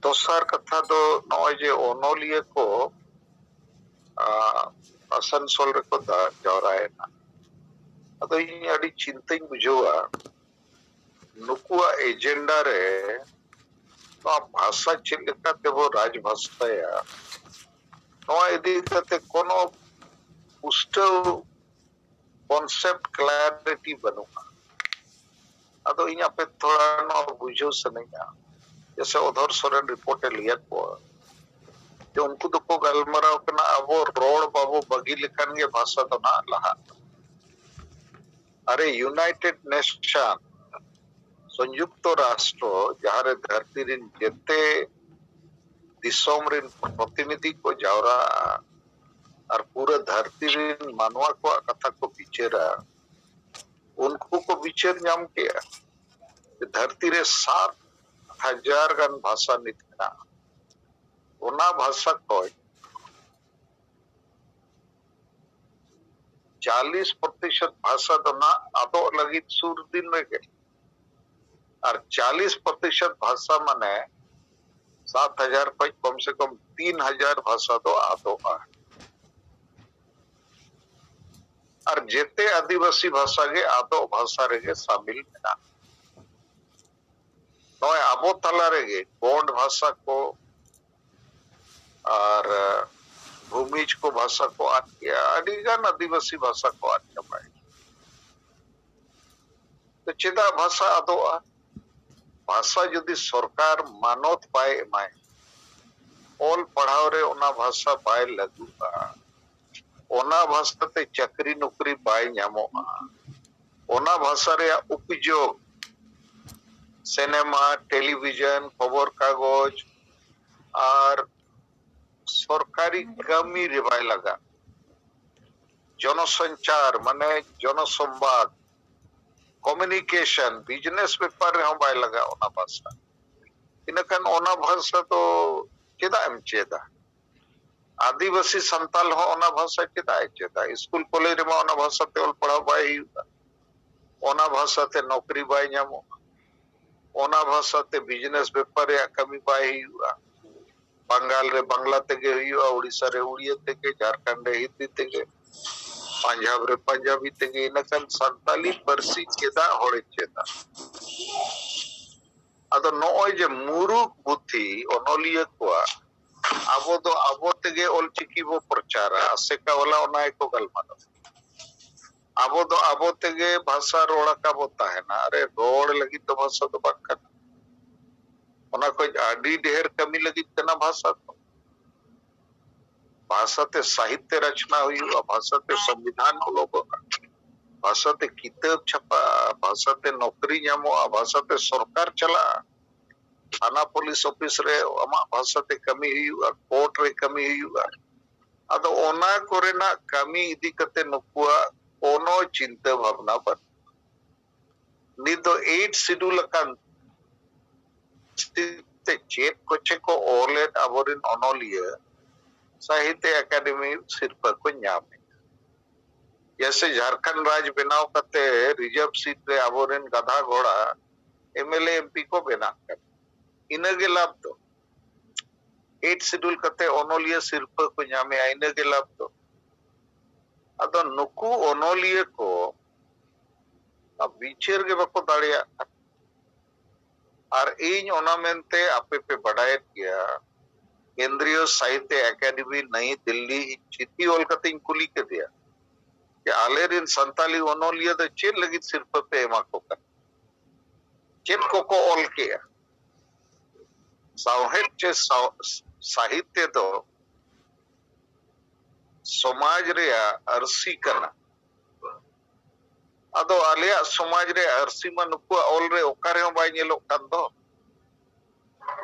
दोसार कथा दो नॉय जे ओनोलिया को आसनसोल रे को जावरायना अदो इन अड़ी चिंताई बुझवा नुकुआ एजेंडा रे तो भाषा चिल्का ते वो राजभाषा या नॉ इदी कते कोनो पुष्टव कॉन्सेप्ट क्लैरिटी बनुआ अदो इन पे थोड़ा नो बुझो सनेगा जैसे उधर सोरेन रिपोर्ट लिया को जो उनको तो को गलमराव कना अब रोड बाबू बगी लिखन के भाषा तो ना लहा अरे यूनाइटेड नेशन संयुक्त राष्ट्र जहाँ रे धरती रिन जेते दिसोम रिन प्रतिनिधि को जावरा और पूरे धरती रिन मानवा को कथा को बिचेरा उनको को बिचेर नाम किया धरती रे 7,000 गन भाषा निकला उना भाषा को 40% भाषा तो ना आदो लगी सूर दिन में गए और 40% भाषा माने 7,000 पर कम से कम 3,000 भाषा तो आदो है और जेते आदिवासी भाषा के आदो भाषा रे शामिल है नॉय आबो तला रे गोंड भाषा को और भूमिज को भाषा को अडिगान आदिवासी भाषा को पाए तो चेदा भाषा आदो भाषा यदि सरकार मानत पाए माए ऑल पढ़ाव रे ओना भाषा पाए लगुआ ओना भाषा ते चक्री नौकरी पाए न्यामोआ ओना भाषा रे उपयोग सिनेमा टेलीविजन खबर कागज और सरकारी कमी रे बाय लगा जनसंचार माने जनसंवाद कम्युनिकेशन बिजनेस व्यापार रे बाय लगा ओना भाषा इनकन ओना भाषा तो चेदा एम चेदा आदिवासी संताल हो ओना भाषा चेदा चेदा स्कूल कॉलेज में ओना भाषा ते ऑल पढ़ाव बाय ओना भाषा ते नौकरी बाय न्यामो ओना भाषा ते बिजनेस व्यापार रे कमी बाय बंगाल रे बांग्ला तेगे हुआ उड़ीसा रे उड़िया तेगे झारखंड रे हिंदी तेगे पंजाब रे पंजाबी तेगे इनकन संताली परसी चेदा होड़े चेदा अदो नॉय जे मुरुक बुद्धि ओनोलिया को आबो दो आबो तेगे ओलचिकी बो प्रचारा आसेका वाला ओना एको गलमानो आबो दो आबो तेगे भाषा रोड़ा का बोता है ना अरे रोड लगी तो भाषा तो बात ओना कोई आडी ढेर कमी लगी तना भाषा तो भाषा ते साहित्य रचना हुई भाषा ते संविधान लोगों का भाषा ते किताब छपा भाषा ते नौकरी न्यामो भाषा ते सरकार चला थाना पुलिस ऑफिस रे अमा भाषा ते कमी हुई कोर्ट रे कमी हुई अदो ओना कोरेना कमी इदी कते नुकुआ कोनो चिंता भावना पर नी तो 8 शेड्यूल kan ते चेक कोचे को ओलेट अबोरिन ओनोलिया साहित्य अकादमी सिर्फ को न्यामे जैसे झारखंड राज्य बनाव करते रिजर्व सीट रे अबोरिन गधा घोड़ा एमएलए एमपी को बना कर इनगे लाभ तो 8 शेड्यूल करते ओनोलिया सिर्फ को न्यामे इनगे लाभ तो अदो नुकु ओनोलिया को अब विचेर के बको दाड़िया और इन ओनामेंटे आपे पे बढ़ाया किया केंद्रीय साहित्य अकादमी नई दिल्ली चिट्ठी ओल कते कुली के दिया कि आलेरिन संताली ओनोलिया तो चेत लगी सिर्फ पे एमा को कर चेत को ओल किया साहित्य तो समाज रे अरसी करना अदो आलिया समाज रे अरसी मा नुकु ओल रे ओकारे हो बाय नेलो कान दो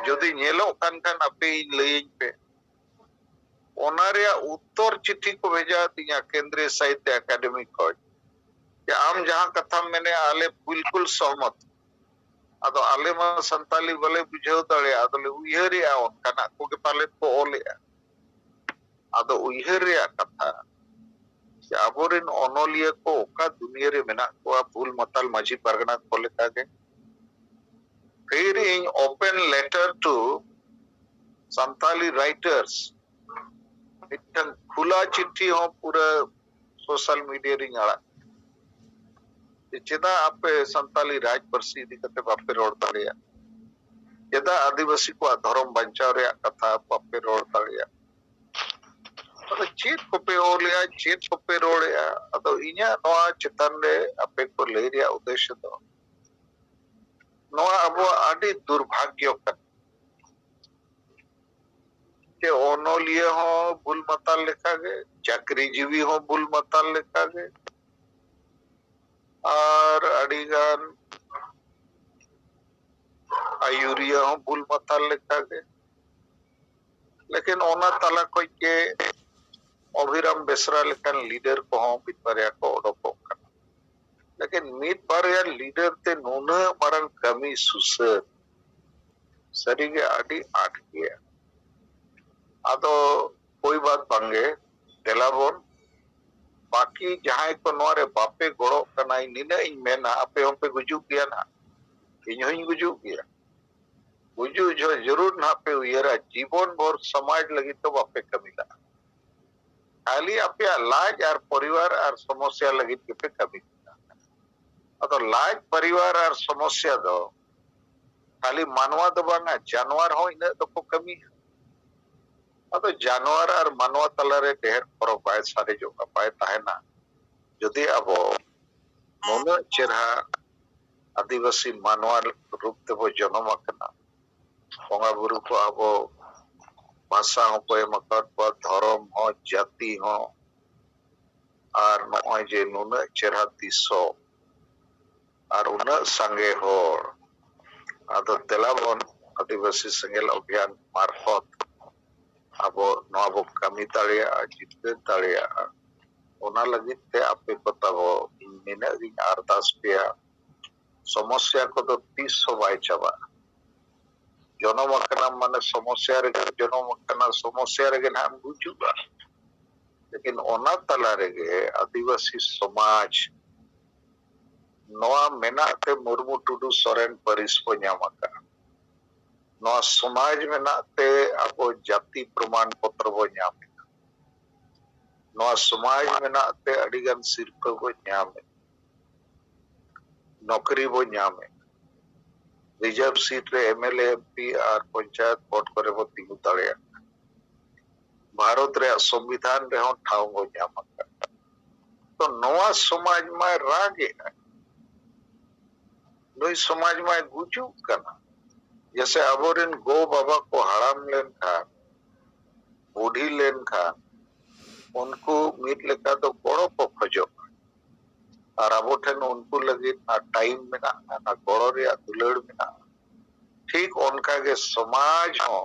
जदि नेलो कान कान आपे लईन पे ओनारे उत्तर चिट्ठी को भेजा दिया केंद्रीय साहित्य अकादमी को कि आम जहां कथा मैंने आले बिल्कुल सहमत अदो आले मा संताली बले बुझेव दळे अदले उयहरे आवन काना को के पाले को ओले अदो उयहरे कथा आबोरिन ओनोलिया को ओका दुनिया रे मेना को भूल मताल माझी परगना को लेका के फिर in open letter to Santali writers मिटन खुला चिट्ठी हो पूरा सोशल मीडिया री आड़ा चेदा आपे संताली राज परसी इदी कते बापे रोड दाड़िया चेदा आदिवासी को धर्म बचाव रे कथा बापे रोड दाड़िया अदो चेत कोपे ओलिया चेत कोपे रोड़या अदो इन्या नोआ चितान रे आपे को ले रिया उद्देश्य दो नोआ अबो आदि दुर्भाग्य के ओनोलिया हो बुल मताल लेखा गे चाकरी जीवी हो बुल मताल लेखा गे और अड़ीगान आयुरिया हो बुल मताल लेखा गे लेकिन ओना तला कोई के अभिराम बेसरा लेखन लीडर को हो मित बारया को ओडोको लेकिन मित बारया लीडर ते नूना मारंग कमी सुसर सरीगे आदि आठ गया आदो कोई बात बांगे तेलाबोन बाकी जहां को नोरे बापे गोड़ो कना निना इन मेना आपे हम पे गुजु किया ना इन होई गुजु किया गुजु जो जरूर ना पे उयरा जीवन भर समाज लगी तो बापे कमिला खाली आपे लाज और परिवार और समस्या लगी के पे कमी तो लाज परिवार और समस्या दो खाली मानवा दो बांगा जानवर हो इन तो को कमी तो जानवर और मानवा तलारे ढेर फरक पाए सारे जो पाए ताहेना जदि अब मोनो चेहरा आदिवासी मानवा रूप ते वो जन्म आकना बंगा बुरु को अब भाषा हो को मकत पर धर्म हो जाति हो और नय जे नुना चेहरा दिसो और उन संगे हो आदो तेलाबन आदिवासी संगेल अभियान मार्फत अब नवाबो कमी दाड़िया जितने दाड़िया ओना लगित ते आपे बताबो इन्हें रिंग आरदास पेया समस्या को तो 300 बाई चाबा जनम अकना माने समस्या रे जनम अकना समस्या रे नाम गुजुबा लेकिन ओना तला रे आदिवासी समाज नवा मेना ते मुर्मू टुडू सोरेन परिस को न्यामका नवा समाज मेना ते आपो जाति प्रमाण पत्र बो न्यामे नवा समाज मेना ते अडिगन सिरप बो न्यामे नौकरी बो न्यामे रिजर्व सीट रे एमएलए एमपी और पंचायत वोट करे बो तिगु दाड़िया भारत रे संविधान रे हो ठाव बो न्यामका तो नवा समाज में रागे नई समाज में गुजु कना जैसे अबोरिन गो बाबा को हड़ाम लेन खा बूढ़ी लेन खा उनको मीट लेका तो गोड़ो को खोजो और अब ठेन उनको लगे ना टाइम में ना गोड़ो रे दुलड़ में ना ठीक उनका के समाज हो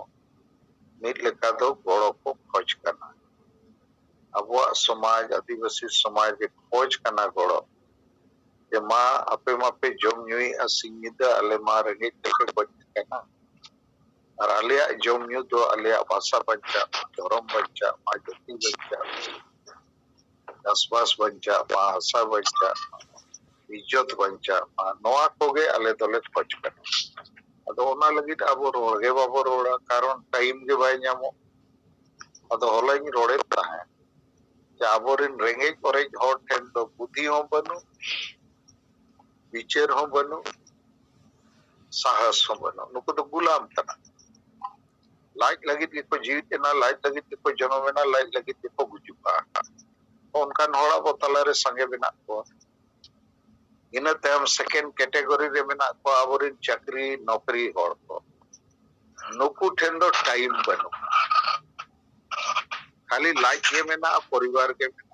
मीट लेका तो गोड़ो को खोज करना अब वो समाज आदिवासी समाज के खोज करना गोड़ो ये माँ अपे मापे जोम न्यूई असिंगिदा अले माँ रंगे टेके बच्चे ना और अलिया जोम न्यू तो अलिया भाषा बच्चा धर्म बच्चा माजती बच्चा दसबास बच्चा भाषा बच्चा इज्जत बच्चा नोआ कोगे अले दोले खोज करना अदो ओना लगी अब रोड़े बाबो रोड़ा कारण टाइम के बाय न्यामो अदो होलाइन रोड़े ताहे कि आबोरिन रेंगे करे हर ठेन तो बुद्धि हो बनु विचार हो बनु साहस हो बनु नुको तो गुलाम तना लाइट लगी थी को जीवित ना लाइट लगी थी को जन्म में ना लाइट लगी थी को गुजुबा उनका नोड़ा बोतला रे संगे बिना को इन तम सेकंड कैटेगरी रे बिना को आबोरिन चाकरी नौकरी होड़ को नुकु ठेन दो टाइम बनु खाली लाइट के में ना परिवार के में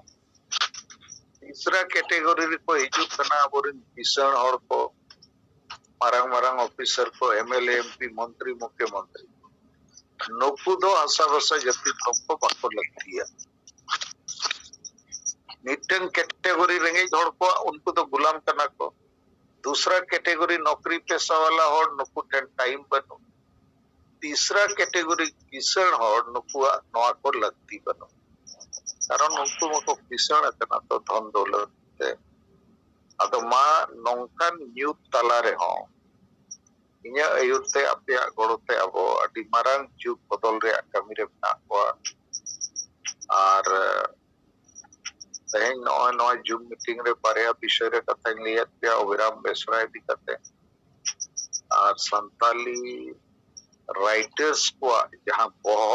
तीसरा कैटेगरी को हिजू कना आबोरिन किसान होड़ को मारंग मारंग ऑफिसर को एमएलए एमपी मंत्री मुख्यमंत्री नुकु दो आशा बसा जति तुमको बाको लगती है मिटन कैटेगरी रेंगे होड़ को उनको तो गुलाम करना को दूसरा कैटेगरी नौकरी पेशा वाला होड़ नुकु ठेन टाइम बनो तीसरा कैटेगरी किसान होड़ नुकु नवा को लगती बनो कारण उनको मको किसान करना तो धन दौलत है अदो माँ नौकान यूथ तला रे हो इन्या अयुरते अपने गड़ोते अब अभी मारंग जुग बदल रे कमी रे बना हुआ और तेहें नॉय जूम मीटिंग रे बारे विषय रे कथा लिया पे अभिराम बेसरा इदी करते और संताली राइटर्स को जहां बहो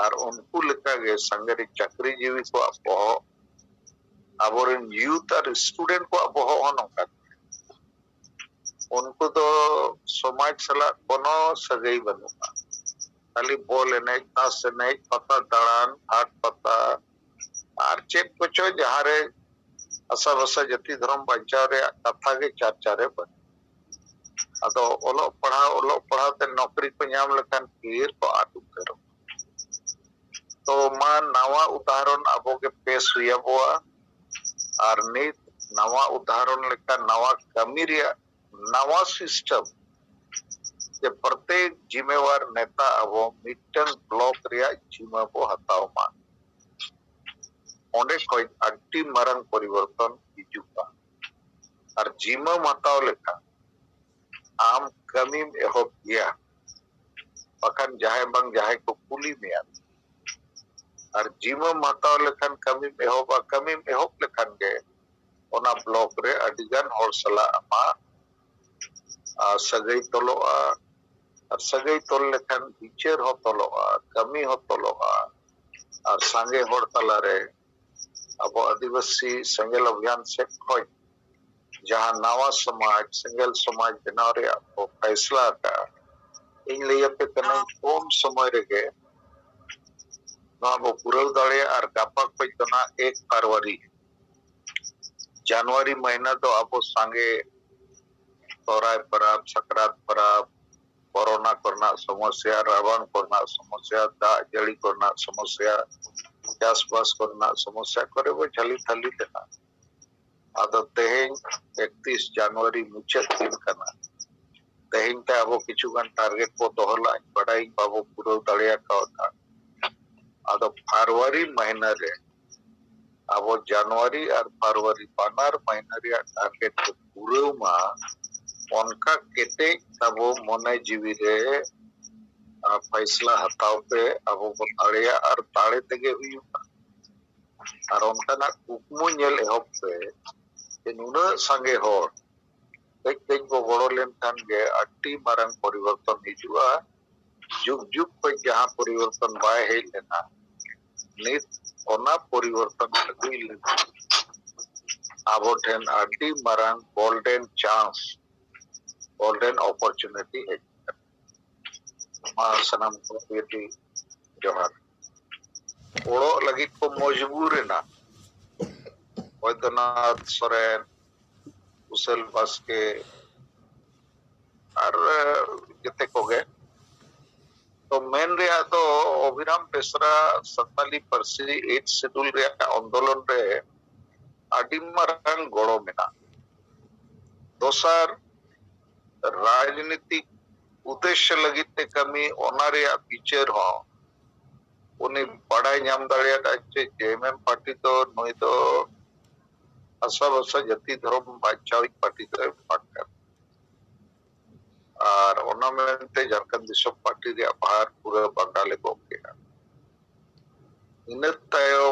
और उनको लेका गे संगरी चक्री जीवी को बहो अबोरन यूथ और स्टूडेंट को बहो होनोका उनको तो समाज सला कोनो सगई बनुआ खाली बोल एने तास एने पता दड़ान हाट पता और चेक कुछ जहां रे असा वसा जति धर्म बचाव रे कथा के चर्चा रे बन अदो ओलो पढ़ा ते नौकरी को नाम लेखान फिर को आटू करो तो मा नवा उदाहरण अबो के पेश हुआ बोआ और नित नवा उदाहरण लेका नवा कमी रे नवा सिस्टम जे प्रत्येक जिम्मेवार नेता अबो मिटन ब्लॉक रे जिम्मा को हताओ मा ओंडे कोई अड्डी मरंग परिवर्तन हिजुका और जिम्मा हताओ लेका आम कमी एहोब गया पखन जाहे बंग जाहे को कुली में और जिम्मा हताओ लेखन कमी एहोब लेखन के ओना ब्लॉक रे अडिगन और सला अमा सगई तोलोआ और सगई तोल लेखन विचार हो तोलोआ कमी हो तोलोआ और संगे होड़ तला रे अब आदिवासी संगेल अभियान से खोज जहां नवा समाज सिंगल समाज बनाव रे वो फैसला का इन लिए पे कने कम समय रे के ना वो पुरल दाड़े और गापा कोई तना 1 फरवरी जनवरी महीना तो आपो संगे तोराय परब सकरात परब कोरोना करना समस्या रावण करना समस्या दा जड़ी करना समस्या चाष बास करना समस्या करे वो झली थली देना आदो तेहें 31 जनवरी मुचाद दिन करना तेहें ते अब किछु गन टारगेट को दोहला बड़ाई बाबू पुरो दड़िया का था आदो फरवरी महीना रे अब जनवरी और फरवरी बानार महीना रे टारगेट को पूरे मा उनका केते तब मने जीवी रे फैसला हताव पे अब दड़िया और दाड़े तेगे हुई और उनका ना कुकमु नेल एहोब पे नुना संगे होड़ तेज को गड़ो लेन खान गे अट्टी मारंग परिवर्तन हिजुआ जुग जुग पे जहां परिवर्तन बाय हे लेना नित ओना परिवर्तन हुई लेना आबो ठेन अट्टी Marang golden chance golden opportunity है मा सनम को बेटी जोहार ओड़ो लगी को मजबूर है ना वैद्यनाथ सोरेन उसेल बास्के और जते को गए तो मेन रे तो अभिराम बेसरा सताली परसी 8 शेड्यूल रे आंदोलन रे अडी मारंग गड़ो मेना दोसर राजनीतिक उद्देश्य लगी ते कमी ओना रे विचार हो उनी बड़ाई नाम दाड़िया चे जेएमएम पार्टी तो नई तो असा वसा जति धर्म बाचाविक पार्टी तो पार्टनर और ओना में ते झारखंड दिशो पार्टी रे बाहर पूरा बंगाले को गया इन तायो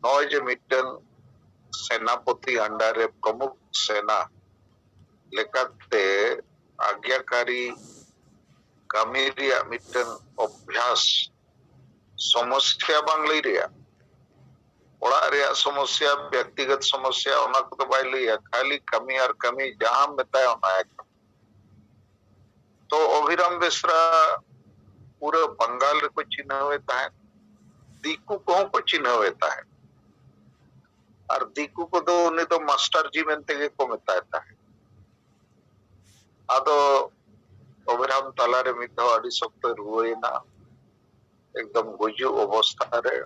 नॉय जे मिटन सेनापति अंडर रे प्रमुख सेना लेकाते आज्ञाकारी कमी रे मिटन अभ्यास समस्या बांग लई रे ओड़ा रे समस्या व्यक्तिगत समस्या ओना को तो बाई लई खाली कमी और कमी जहां बताया ओना है तो अभिराम बेसरा पूरे बंगाल रे को चिन्ह होता है दीकू को चिन्ह होता है और दीकू को तो उन्हें तो मास्टर जी मेंते के को मेता है आदो अभिराम तला रे मितो अडी सप्त रुएना एकदम गुजु अवस्था रे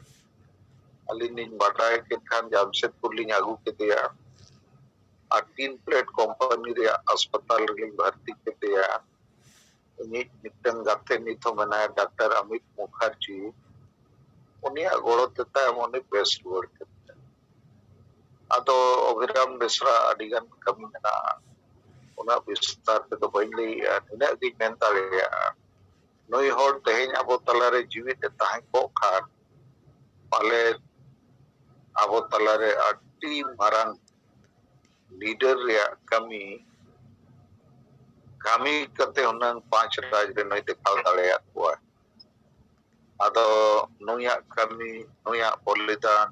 अलिनिन बाटाए के खान जामशेदपुर लिंग आगू के दिया आ 3 प्लेट कंपनी रे अस्पताल रे भर्ती के दिया नित मिटन गाते नितो मना डॉक्टर अमित मुखर्जी उनिया गोड़ो तेता मोने बेस्ट वर्ड के आदो अभिराम बेसरा अडिगन कमी मेना उना विस्तार ते तो बइन लैया निना गी मेन दाड़ेया नुई होड़ तेहेñ आबो तलारे जीवित ताहें को खान पाले आबो तलारे अति मारांग लीडर रे कमी kami kate hunang 5 raj re noi dekhal dareya kuwa ado nuya kami nuya bolidan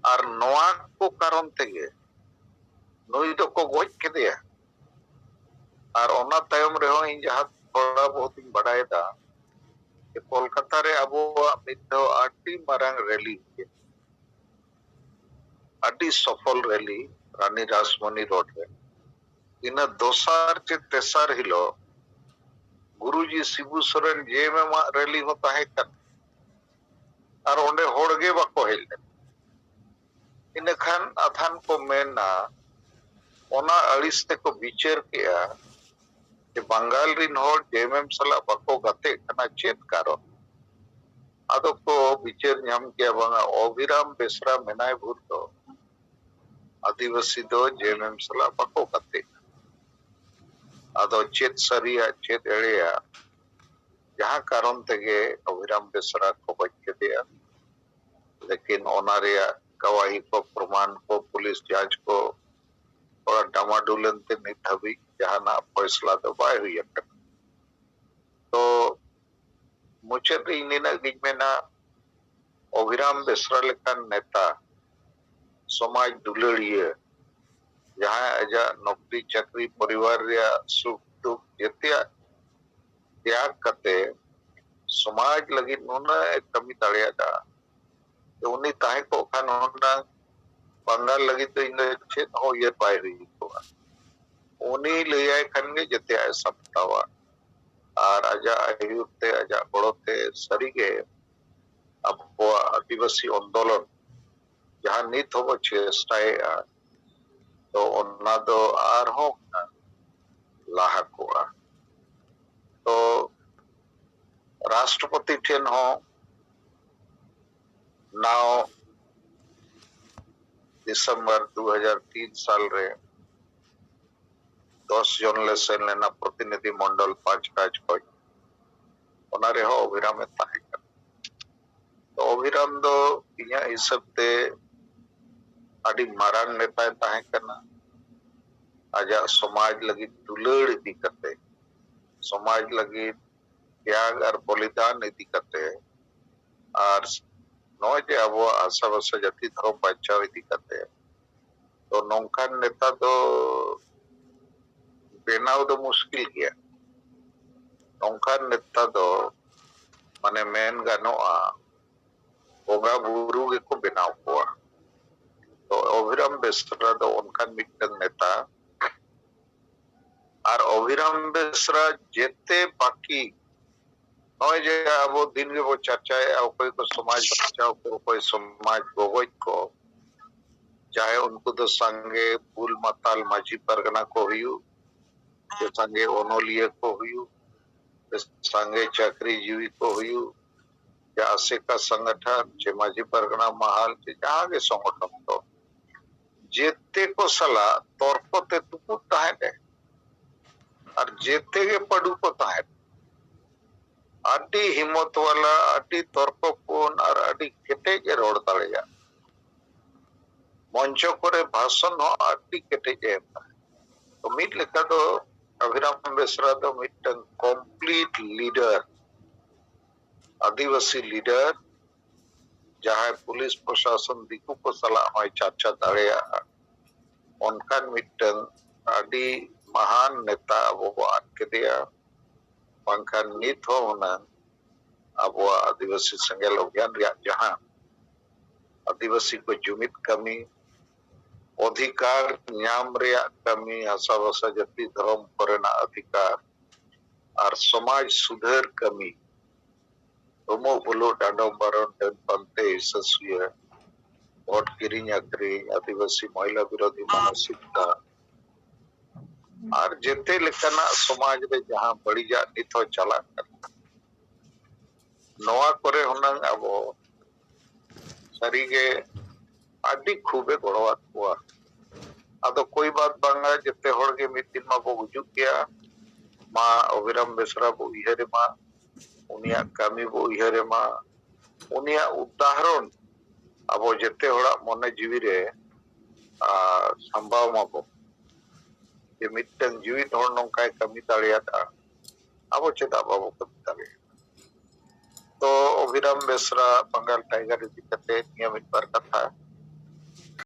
ar noa ko karon tege nui do ko goj kedeya ar ona tayom reho in jahat thoda bahut in badai da ke kolkata re abo mitho ati marang rally ati sofol rally Rani Rasmani road re ina dosar che tesar hilo Guruji Shibu Soren JMM rally हो ताहे कर और ओंडे होड़गे बाको hello इन खान अथान को मेना ओना अड़िस ते को विचार किया कि बंगाल रिन होड़ जेएमएम सला बाको गते कना चेत कारो आदो को विचार ᱧᱟᱢ किया बंगा अभिराम बेसरा मेनाय भूर दो आदिवासी दो जेएमएम सला बाको गते आदो चेत सरिया चेत एड़िया जहाँ कारण तेगे अभिराम बेसरा को बच के दिया लेकिन ओनारिया गवाही को प्रमाण को पुलिस जांच को थोड़ा डामाडोलन ते नित हबी जहाँ ना फैसला तो बाय हुई है तो मुझे तो इन्हें गिज में ना अभिराम बेसरा लेखन नेता समाज दुलड़िए जहाँ अजा नौकरी चाकरी परिवार रिया सुख दुख जतिया त्याग करते समाज लगी नूना कमी दाड़िया दा तो उन्हीं ताहे को खान होना बंगाल लगी तो इन चेत हो ये पाए हुई तो उन्हीं ले आए खनगे जते आए सप्तावा और आजा आयुते आजा बड़ोते सरीगे अब वो आदिवासी आंदोलन जहाँ नीत हो चेष्टाए तो उन्ना दो आर हो लाहा कोआ तो राष्ट्रपति ठेन हो नाव दिसंबर 2003 साल रे 10 जन ले सेन लेना प्रतिनिधि मंडल 5 राज को ओनारे हो अभिराम में ताहे कर तो अभिराम दो इया हिसाब ते आदि मारांग नेता ताहे करना आजा समाज लगी दुलड़ इदी करते समाज लगी त्याग और बलिदान इदी करते और नौजे अब आशा बसा जाति धर्म बचाव इदी करते तो नौकान नेता तो बेनाव तो मुश्किल गया नौकान नेता तो माने मेन गानोआ बोगा बुरु के को बेनाव हुआ तो अभिराम बेसरा तो उनका मिटन नेता और अभिराम बेसरा जेते बाकी नौजे अब दिन के वो चर्चा है और कोई को समाज बचाओ को कोई समाज गोगोज को चाहे उनको तो संगे फूल मताल माझी परगना को हुई संगे ओनोलिया को हुई संगे चक्री जीवी को हुई या आसे का संगठन चे माझी परगना महाल चे जहाँ के संगठन तो जेते को सला तौर ते तुकु ताहे और जेते के पड़ू को ताहे आदि हिम्मत वाला आदि तर्कपूर्ण और आदि केटे के रोड दाड़िया मंचो करे भाषण हो आदि केटे के तो मिट लेखा तो अभिराम बेसरा तो मिटन कंप्लीट लीडर आदिवासी लीडर जहाँ पुलिस प्रशासन दिकू को सलाह हो चाचा दाड़िया उनका मिटन आदि महान नेता वो आद के दिया पंखा नीत हो होना अब वो आदिवासी संगेल अभियान जहाँ आदिवासी को जुमित कमी अधिकार न्याम रे कमी आशा बसा जाति धर्म करना अधिकार और समाज सुधर कमी तुमो बोलो डांडो बारण डन पंते यशस्वी वोट किरिंग अक्रिंग आदिवासी महिला विरोधी मानसिकता और जेते लेखना समाज रे जहाँ बड़ी जा निथो चला कर नवा करे हुनंग अब सरीगे आदि खूबे गड़वात हुआ आदो कोई बात बांगा जते होड़ के मिद दिन मा बो गुजुक गया मा अभिराम बेसरा बो उयहरे मा उनिया कामी बो उयहरे मा उनिया उदाहरण अब जते होड़ा मने जीवी रे संभाव मा बो जे मिदटन जीवित होड़ नोंकाय कामी दाड़ियादा अब चेदा बाबो कामी दाड़िया तो अभिराम बेसरा बंगाल टाइगर इदी कते निया मिद बार कथा